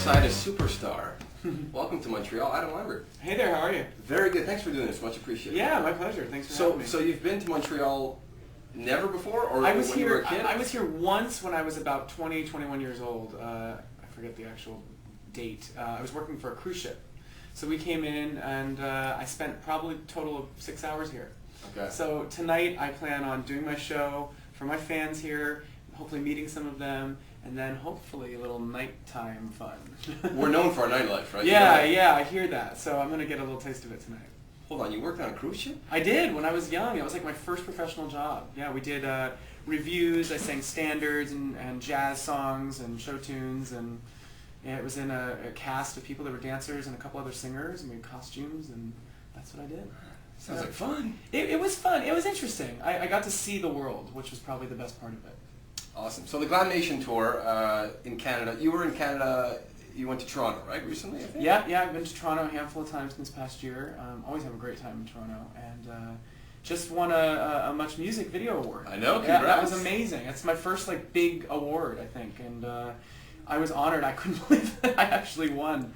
alongside a superstar. Welcome to Montreal, Adam Lambert. Hey there, how are you? Very good. Thanks for doing this. Much appreciated. Yeah, my pleasure. Thanks for having me. So you've been to Montreal never before, or I was when here. you were a kid? I was here once when I was about 20, 21 years old. I forget the actual date. I was working for a cruise ship, so we came in and I spent probably a total of 6 hours here. Okay. So tonight I plan on doing my show for my fans here, hopefully meeting some of them, and then hopefully a little nighttime fun. We're known for our nightlife, right? Yeah, I hear that. So I'm gonna get a little taste of it tonight. Hold on, you worked on a cruise ship? I did when I was young. It was like my first professional job. Yeah, we did reviews. I sang standards and jazz songs and show tunes, and yeah, it was in a cast of people that were dancers and a couple other singers, and we had costumes, and that's what I did. Sounds like fun. It was fun. It was interesting. I got to see the world, which was probably the best part of it. Awesome. So the Glam Nation tour in Canada. You were in Canada. You went to Toronto, right? Recently, I think. Yeah. I've been to Toronto a handful of times this past year. Always have a great time in Toronto, and just won a Much Music Video Award. I know. Congrats. Yeah, that was amazing. It's my first big award, I think, and I was honored. I couldn't believe that I actually won.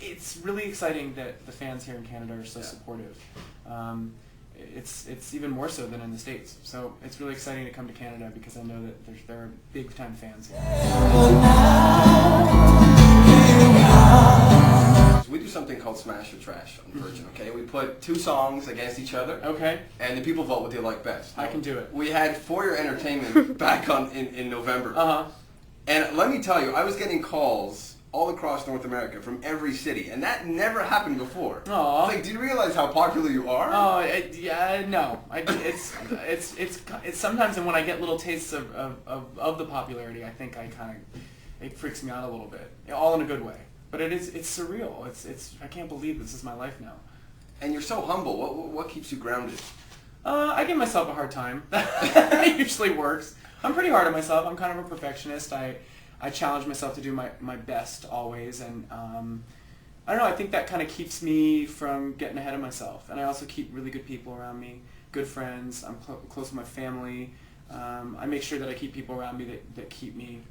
It's really exciting that the fans here in Canada are so supportive. It's even more so than in the States. So it's really exciting to come to Canada because I know that there are big time fans here. We do something called Smash or Trash on Virgin, okay? We put two songs against each other. Okay. And the people vote what they like best. I can do it. We had For Your Entertainment back in November. Uh-huh. And let me tell you, I was getting calls all across North America from every city, and that never happened before. Aww. Like, do you realize how popular you are? Oh, yeah, no. It's sometimes when I get little tastes of the popularity, I think it freaks me out a little bit, all in a good way. But it's surreal. I can't believe this is my life now. And you're so humble. What keeps you grounded? I give myself a hard time. It usually works. I'm pretty hard on myself. I'm kind of a perfectionist. I challenge myself to do my best always, and I don't know, I think that kind of keeps me from getting ahead of myself. And I also keep really good people around me, good friends. I'm close with my family. I make sure that I keep people around me that keep me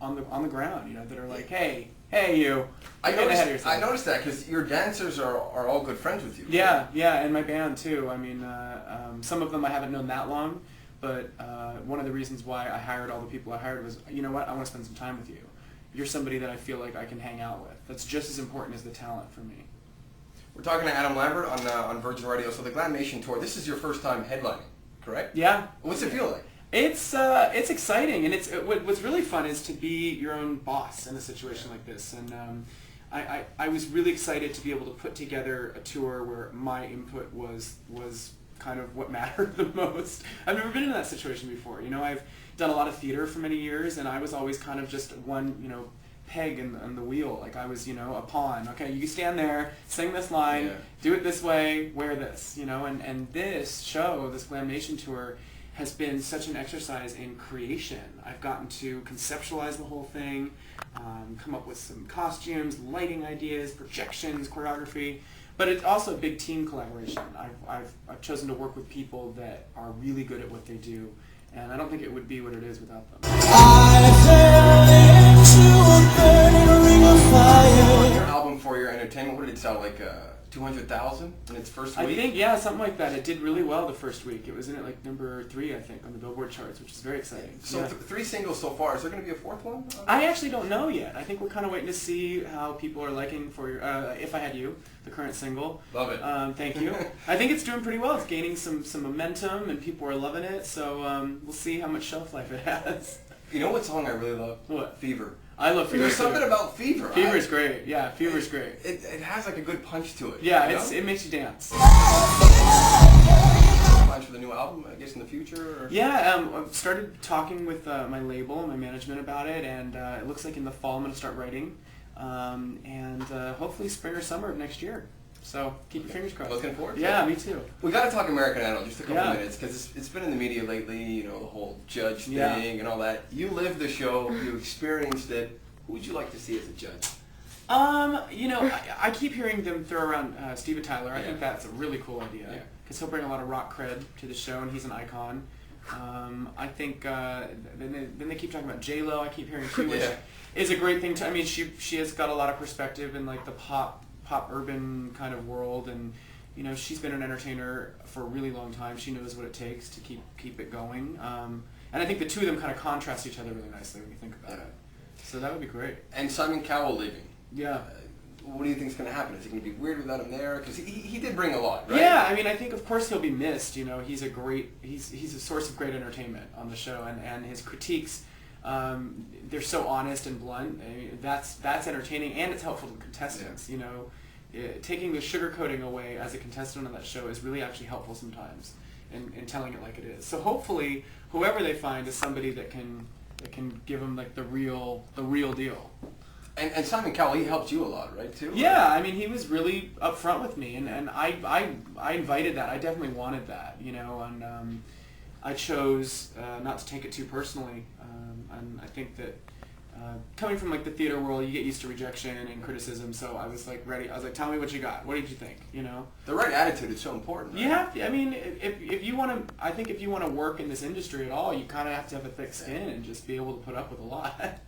on the ground, that are like, hey you, get ahead of yourself. I noticed that because your dancers are all good friends with you. Yeah, and my band too. I mean, some of them I haven't known that long. But one of the reasons why I hired all the people I hired was, you know what, I want to spend some time with you. You're somebody that I feel like I can hang out with. That's just as important as the talent for me. We're talking to Adam Lambert on Virgin Radio. So the Glam Nation tour, this is your first time headlining, correct? Yeah. What's it feel like? It's exciting, and what's really fun is to be your own boss in a situation like this. And I was really excited to be able to put together a tour where my input was kind of what mattered the most. I've never been in that situation before. I've done a lot of theater for many years, and I was always kind of just one, peg in the wheel. Like I was, a pawn. Okay, you stand there, sing this line, do it this way, wear this, and this show, this Glam Nation tour, has been such an exercise in creation. I've gotten to conceptualize the whole thing, come up with some costumes, lighting ideas, projections, choreography. But it's also a big team collaboration. I've chosen to work with people that are really good at what they do, and I don't think it would be what it is without them. Your album For Your Entertainment, what did it sell, like 200,000 in its first week? I think, yeah, something like that. It did really well the first week. It was in at number 3, I think, on the Billboard charts, which is very exciting. So 3 singles so far. Is there going to be a 4th one? I actually don't know yet. I think we're kind of waiting to see how people are liking For Your, If I Had You, the current single. Love it. Thank you. I think it's doing pretty well. It's gaining some momentum, and people are loving it. So we'll see how much shelf life it has. You know what song I really love? What? Fever. I love Fever. There's something about Fever. Fever's great. Yeah, Fever's great. It has like a good punch to it. Yeah, it makes you dance. Plans for the new album, I guess, in the future? Or? Yeah, I've started talking with my label, my management about it, and it looks like in the fall I'm going to start writing, and hopefully spring or summer of next year. So keep your fingers crossed. Looking forward to it. Yeah, me too. We got to talk American Idol just a couple minutes because it's been in the media lately. The whole judge thing and all that. You lived the show. You experienced it. Who would you like to see as a judge? I keep hearing them throw around Steven Tyler. I think that's a really cool idea because he'll bring a lot of rock cred to the show, and he's an icon. I think then they keep talking about J-Lo. I keep hearing too, which Yeah. is a great thing. I mean, she has got a lot of perspective in like the pop urban kind of world, and you know, she's been an entertainer for a really long time. She knows what it takes to keep it going. And I think the two of them kind of contrast each other really nicely when you think about it. So that would be great. And Simon Cowell leaving. Yeah. What do you think is going to happen? Is it going to be weird without him there? Because he did bring a lot, right? Yeah, I mean, I think of course he'll be missed. You know, he's a source of great entertainment on the show, and his critiques, they're so honest and blunt. I mean, that's entertaining, and it's helpful to contestants. Yeah. You know, taking the sugarcoating away as a contestant on that show is really actually helpful sometimes in telling it like it is. So hopefully, whoever they find is somebody that can give them like the real deal. And Simon Cowell, he helped you a lot, right, too? Yeah, I mean, he was really upfront with me, and I invited that. I definitely wanted that, you know, and I chose not to take it too personally. And I think that coming from like the theater world, you get used to rejection and criticism. So I was like ready. I was like, tell me what you got. What did you think? You know, the right attitude is so important. Right? You have to. I mean, if you want to, I think if you want to work in this industry at all, you kind of have to have a thick skin and just be able to put up with a lot.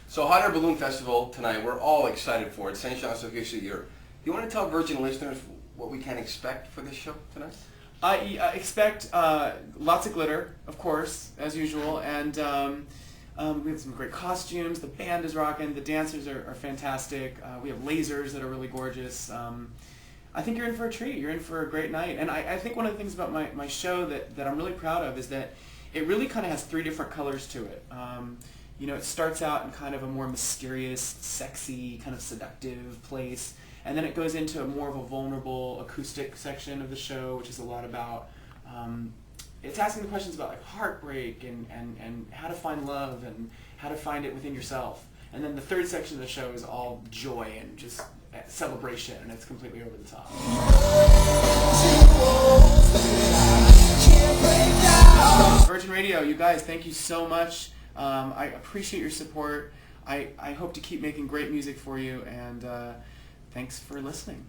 So Hot Air Balloon Festival tonight, we're all excited for it. St-Jean Sur Richelieu. You want to tell Virgin listeners what we can expect for this show tonight? I expect lots of glitter, of course, as usual, and we have some great costumes. The band is rocking. The dancers are fantastic. We have lasers that are really gorgeous. I think you're in for a treat. You're in for a great night. And I think one of the things about my show that I'm really proud of is that it really kind of has three different colors to it. You know, it starts out in kind of a more mysterious, sexy, kind of seductive place, and then it goes into more of a vulnerable acoustic section of the show, which is a lot about, it's asking the questions about like heartbreak and how to find love and how to find it within yourself. And then the third section of the show is all joy and just celebration, and it's completely over the top. Virgin Radio, you guys, thank you so much. I appreciate your support. I hope to keep making great music for you, and thanks for listening.